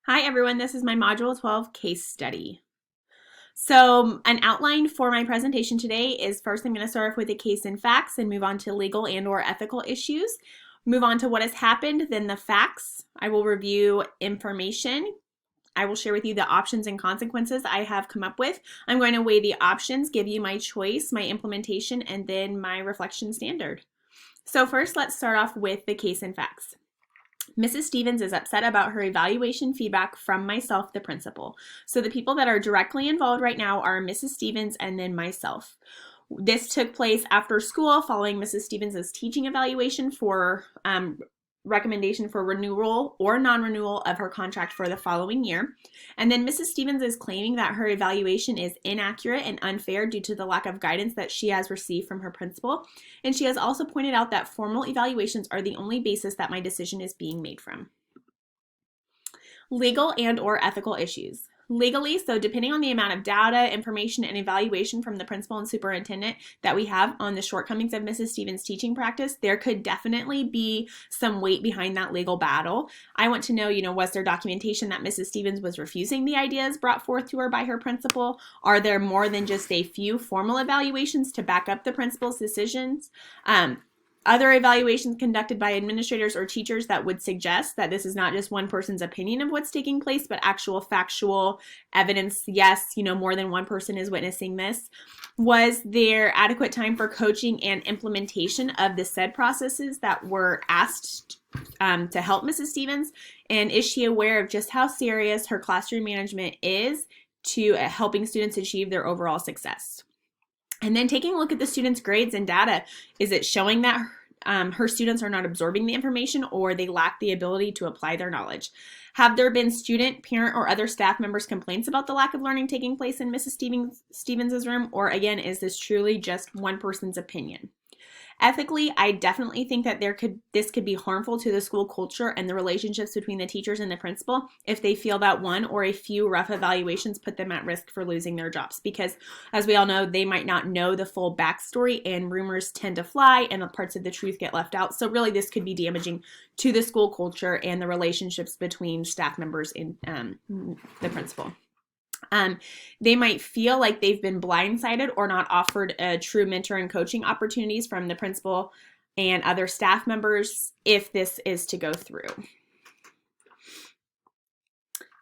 Hi everyone, this is my Module 12 case study. So an outline for my presentation today is first I'm going to start off with the case and facts and move on to legal and or ethical issues. Move on to what has happened, then the facts. I will review information. I will share with you the options and consequences I have come up with. I'm going to weigh the options, give you my choice, my implementation, and then my reflection standard. So first let's start off with the case and facts. Mrs. Stevens is upset about her evaluation feedback from myself, the principal. So the people that are directly involved right now are Mrs. Stevens and then myself. This took place after school following Mrs. Stevens' teaching evaluation for recommendation for renewal or non-renewal of her contract for the following year. And then Mrs. Stevens is claiming that her evaluation is inaccurate and unfair due to the lack of guidance that she has received from her principal. And she has also pointed out that formal evaluations are the only basis that my decision is being made from. Legal and or ethical issues. Legally, so depending on the amount of data, information, and evaluation from the principal and superintendent that we have on the shortcomings of Mrs. Stevens' teaching practice, there could definitely be some weight behind that legal battle. I want to know, was there documentation that Mrs. Stevens was refusing the ideas brought forth to her by her principal? Are there more than just a few formal evaluations to back up the principal's decisions? Other evaluations conducted by administrators or teachers that would suggest that this is not just one person's opinion of what's taking place, but actual factual evidence. Yes, more than one person is witnessing this. Was there adequate time for coaching and implementation of the said processes that were asked to help Mrs. Stevens? And is she aware of just how serious her classroom management is to helping students achieve their overall success? And then taking a look at the students' grades and data, is it showing that her students are not absorbing the information or they lack the ability to apply their knowledge? Have there been student, parent, or other staff members' complaints about the lack of learning taking place in Mrs. Stevens' room? Or again, is this truly just one person's opinion? Ethically, I definitely think that this could be harmful to the school culture and the relationships between the teachers and the principal if they feel that one or a few rough evaluations put them at risk for losing their jobs. Because as we all know, they might not know the full backstory and rumors tend to fly and parts of the truth get left out. So really this could be damaging to the school culture and the relationships between staff members and the principal. They might feel like they've been blindsided or not offered a true mentor and coaching opportunities from the principal and other staff members if this is to go through.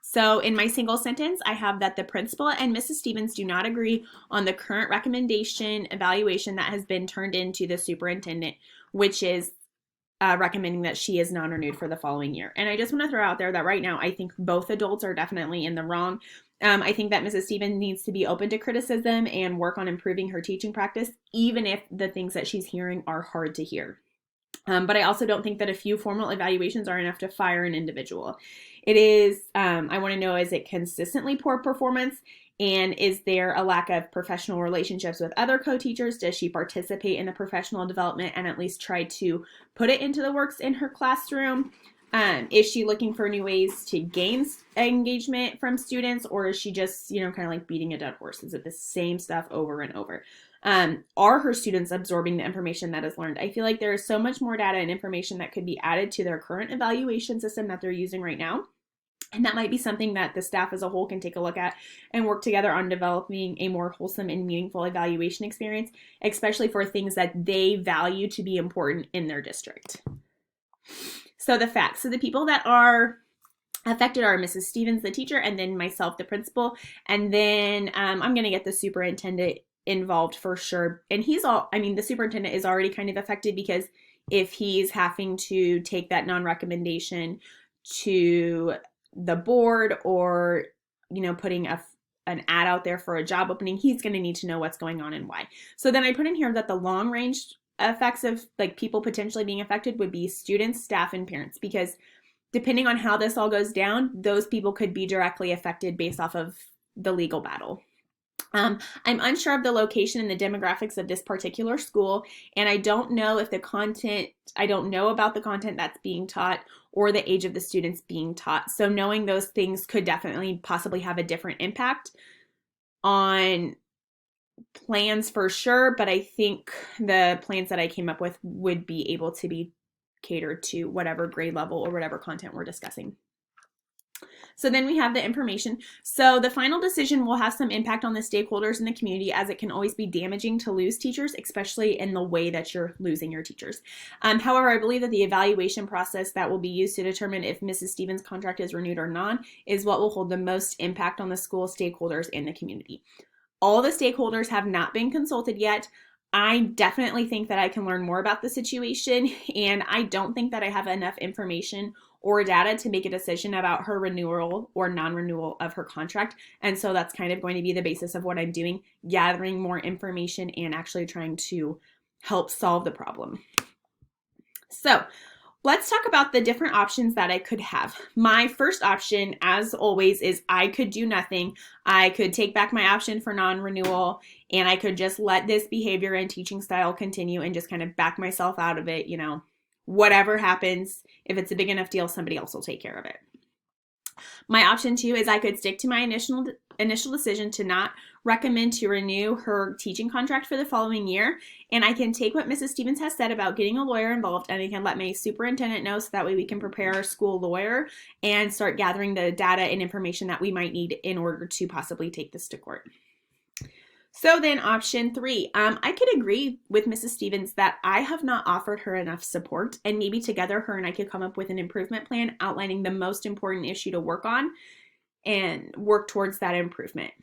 So in my single sentence, I have that the principal and Mrs. Stevens do not agree on the current recommendation evaluation that has been turned into the superintendent, which is recommending that she is non-renewed for the following year. And I just want to throw out there that right now, I think both adults are definitely in the wrong. I think that Mrs. Stevens needs to be open to criticism and work on improving her teaching practice, even if the things that she's hearing are hard to hear. But I also don't think that a few formal evaluations are enough to fire an individual. It is, I want to know, is it consistently poor performance? And is there a lack of professional relationships with other co-teachers? Does she participate in the professional development and at least try to put it into the works in her classroom? Is she looking for new ways to gain engagement from students, or is she just, kind of like beating a dead horse? Is it the same stuff over and over? Are her students absorbing the information that is learned? I feel like there is so much more data and information that could be added to their current evaluation system that they're using right now. And that might be something that the staff as a whole can take a look at and work together on developing a more wholesome and meaningful evaluation experience, especially for things that they value to be important in their district. So the facts. So the people that are affected are Mrs. Stevens, the teacher, and then myself, the principal. And then I'm going to get the superintendent involved for sure. And the superintendent is already kind of affected because if he's having to take that non-recommendation to the board or, putting an ad out there for a job opening, he's going to need to know what's going on and why. So then I put in here that the long range effects of people potentially being affected would be students, staff, and parents, because depending on how this all goes down, those people could be directly affected based off of the legal battle. I'm unsure of the location and the demographics of this particular school, and I don't know about the content that's being taught or the age of the students being taught. So knowing those things could definitely possibly have a different impact on plans for sure, but I think the plans that I came up with would be able to be catered to whatever grade level or whatever content we're discussing. So then we have the information. So the final decision will have some impact on the stakeholders in the community, as it can always be damaging to lose teachers, especially in the way that you're losing your teachers. However, I believe that the evaluation process that will be used to determine if Mrs. Stevens' contract is renewed or not is what will hold the most impact on the school stakeholders in the community. All the stakeholders have not been consulted yet. I definitely think that I can learn more about the situation, and I don't think that I have enough information or data to make a decision about her renewal or non-renewal of her contract. And so that's kind of going to be the basis of what I'm doing, gathering more information and actually trying to help solve the problem. So let's talk about the different options that I could have. My first option, as always, is I could do nothing. I could take back my option for non-renewal, and I could just let this behavior and teaching style continue and just kind of back myself out of it. You know, whatever happens, if it's a big enough deal, somebody else will take care of it. My option 2 is I could stick to my initial decision to not recommend to renew her teaching contract for the following year, and I can take what Mrs. Stevens has said about getting a lawyer involved, and I can let my superintendent know so that way we can prepare our school lawyer and start gathering the data and information that we might need in order to possibly take this to court. So then option 3, I could agree with Mrs. Stevens that I have not offered her enough support, and maybe together her and I could come up with an improvement plan outlining the most important issue to work on and work towards that improvement.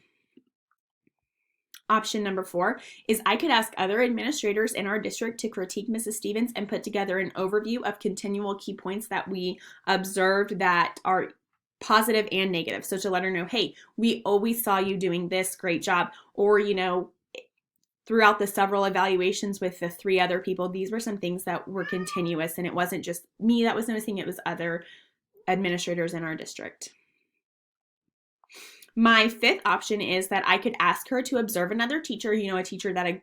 Option number 4 is I could ask other administrators in our district to critique Mrs. Stevens and put together an overview of continual key points that we observed that are positive and negative. So to let her know, hey, we always saw you doing this, great job. Or, you know, throughout the several evaluations with the 3 other people, these were some things that were continuous, and it wasn't just me that was noticing, it was other administrators in our district. My 5th option is that I could ask her to observe another teacher, you know, a teacher that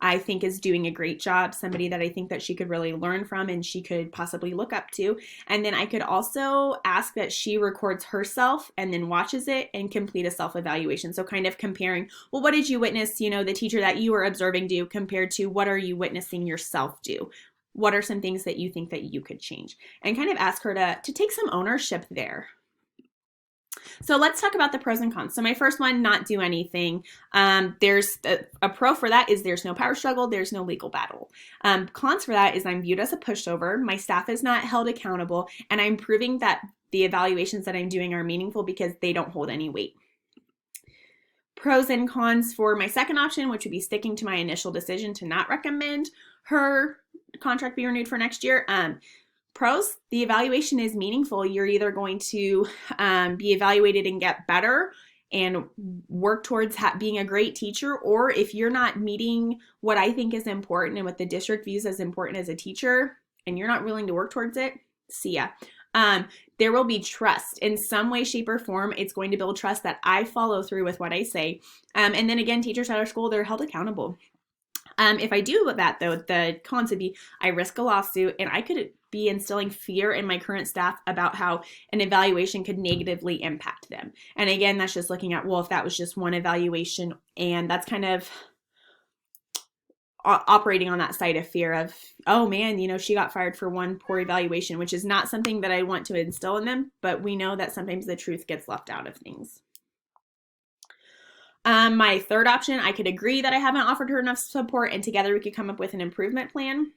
I think is doing a great job, somebody that I think that she could really learn from and she could possibly look up to. And then I could also ask that she records herself and then watches it and complete a self-evaluation. So kind of comparing, well, what did you witness, you know, the teacher that you were observing do compared to what are you witnessing yourself do? What are some things that you think that you could change? And kind of ask her to take some ownership there. So let's talk about the pros and cons. So my first one, not do anything. There's a pro for that is there's no power struggle, there's no legal battle. Cons for that is I'm viewed as a pushover, my staff is not held accountable, and I'm proving that the evaluations that I'm doing are meaningful because they don't hold any weight. Pros and cons for my second option, which would be sticking to my initial decision to not recommend her contract be renewed for next year. Pros, the evaluation is meaningful. You're either going to be evaluated and get better and work towards being a great teacher, or if you're not meeting what I think is important and what the district views as important as a teacher, and you're not willing to work towards it, see ya. There will be trust in some way, shape, or form. It's going to build trust that I follow through with what I say. And then again, teachers at our school, they're held accountable. If I do that, though, the cons would be I risk a lawsuit, and I could be instilling fear in my current staff about how an evaluation could negatively impact them. And again, that's just looking at, well, if that was just one evaluation, and that's kind of operating on that side of fear of, oh man, you know, she got fired for one poor evaluation, which is not something that I want to instill in them, but we know that sometimes the truth gets left out of things. My third option, I could agree that I haven't offered her enough support, and together we could come up with an improvement plan.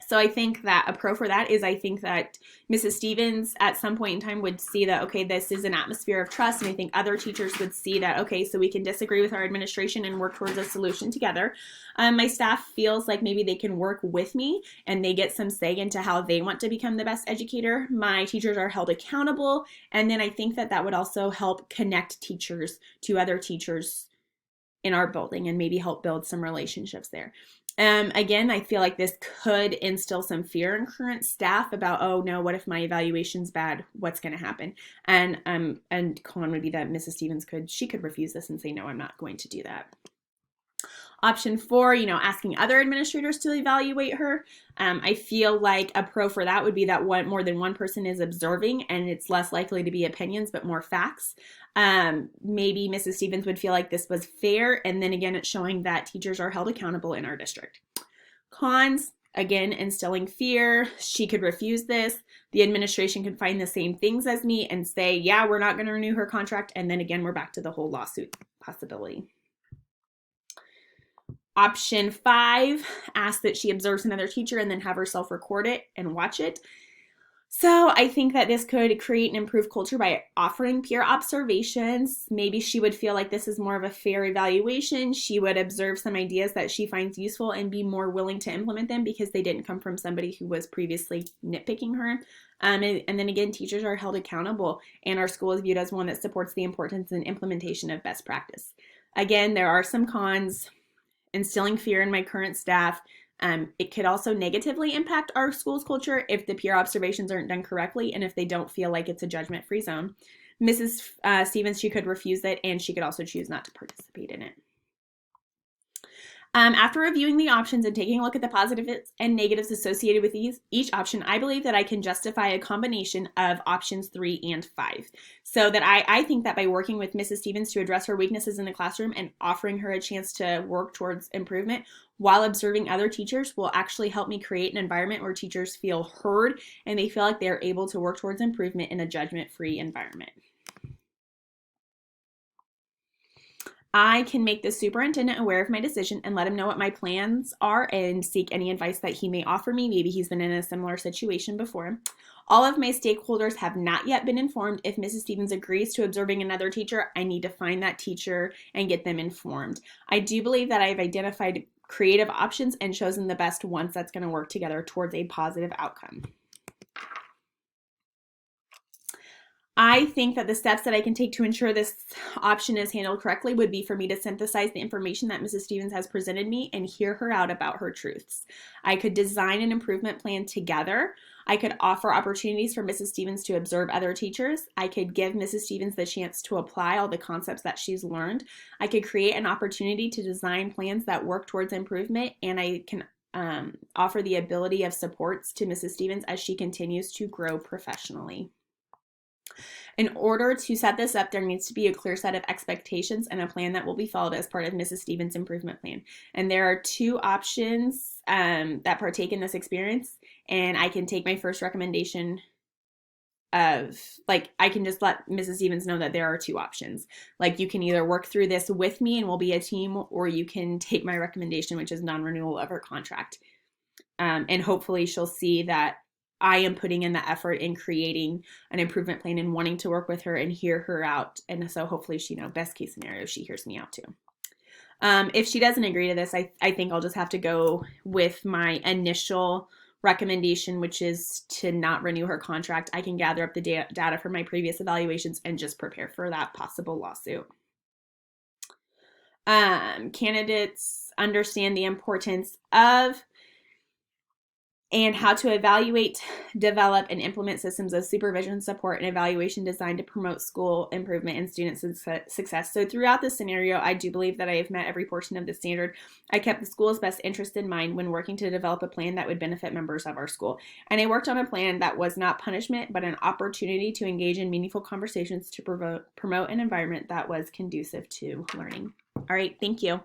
So I think that a pro for that is I think that Mrs. Stevens at some point in time would see that, okay, this is an atmosphere of trust. And I think other teachers would see that, okay, so we can disagree with our administration and work towards a solution together. My staff feels like maybe they can work with me and they get some say into how they want to become the best educator. My teachers are held accountable. And then I think that that would also help connect teachers to other teachers in our building and maybe help build some relationships there. Again, I feel like this could instill some fear in current staff about, oh no, what if my evaluation's bad? What's going to happen? And con would be that Mrs. Stevens could refuse this and say, no, I'm not going to do that. Option 4, you know, asking other administrators to evaluate her. I feel like a pro for that would be that more than one person is observing, and it's less likely to be opinions, but more facts. Maybe Mrs. Stevens would feel like this was fair, and then again, it's showing that teachers are held accountable in our district. Cons, Again, instilling fear. She could refuse this. The administration could find the same things as me and say, yeah, we're not going to renew her contract. And then again, we're back to the whole lawsuit possibility. Option 5, ask that she observes another teacher and then have herself record it and watch it. So I think that this could create an improved culture by offering peer observations. Maybe she would feel like this is more of a fair evaluation. She would observe some ideas that she finds useful and be more willing to implement them because they didn't come from somebody who was previously nitpicking her. And then again, teachers are held accountable, and our school is viewed as one that supports the importance and implementation of best practice. Again, there are some cons. Instilling fear in my current staff. It could also negatively impact our school's culture if the peer observations aren't done correctly and if they don't feel like it's a judgment-free zone. Mrs. Stevens, she could refuse it, and she could also choose not to participate in it. After reviewing the options and taking a look at the positives and negatives associated with each option, I believe that I can justify a combination of options 3 and 5. So that I think that by working with Mrs. Stevens to address her weaknesses in the classroom and offering her a chance to work towards improvement while observing other teachers will actually help me create an environment where teachers feel heard and they feel like they're able to work towards improvement in a judgment-free environment. I can make the superintendent aware of my decision and let him know what my plans are and seek any advice that he may offer me. Maybe he's been in a similar situation before. All of my stakeholders have not yet been informed. If Mrs. Stevens agrees to observing another teacher, I need to find that teacher and get them informed. I do believe that I've identified creative options and chosen the best ones that's going to work together towards a positive outcome. I think that the steps that I can take to ensure this option is handled correctly would be for me to synthesize the information that Mrs. Stevens has presented me and hear her out about her truths. I could design an improvement plan together. I could offer opportunities for Mrs. Stevens to observe other teachers. I could give Mrs. Stevens the chance to apply all the concepts that she's learned. I could create an opportunity to design plans that work towards improvement, and I can offer the ability of supports to Mrs. Stevens as she continues to grow professionally. In order to set this up, there needs to be a clear set of expectations and a plan that will be followed as part of Mrs. Stevens' improvement plan. And there are 2 options that partake in this experience, and I can take my first recommendation of, like, I can just let Mrs. Stevens know that there are 2 options. Like, you can either work through this with me and we'll be a team, or you can take my recommendation, which is non-renewal of her contract. And hopefully she'll see that I am putting in the effort in creating an improvement plan and wanting to work with her and hear her out. And so hopefully she, best case scenario, she hears me out too. If she doesn't agree to this, I think I'll just have to go with my initial recommendation, which is to not renew her contract. I can gather up the data from my previous evaluations and just prepare for that possible lawsuit. Candidates understand the importance of and how to evaluate, develop, and implement systems of supervision, support, and evaluation designed to promote school improvement and student success. So throughout this scenario, I do believe that I have met every portion of the standard. I kept the school's best interest in mind when working to develop a plan that would benefit members of our school. And I worked on a plan that was not punishment, but an opportunity to engage in meaningful conversations to promote an environment that was conducive to learning. All right, thank you.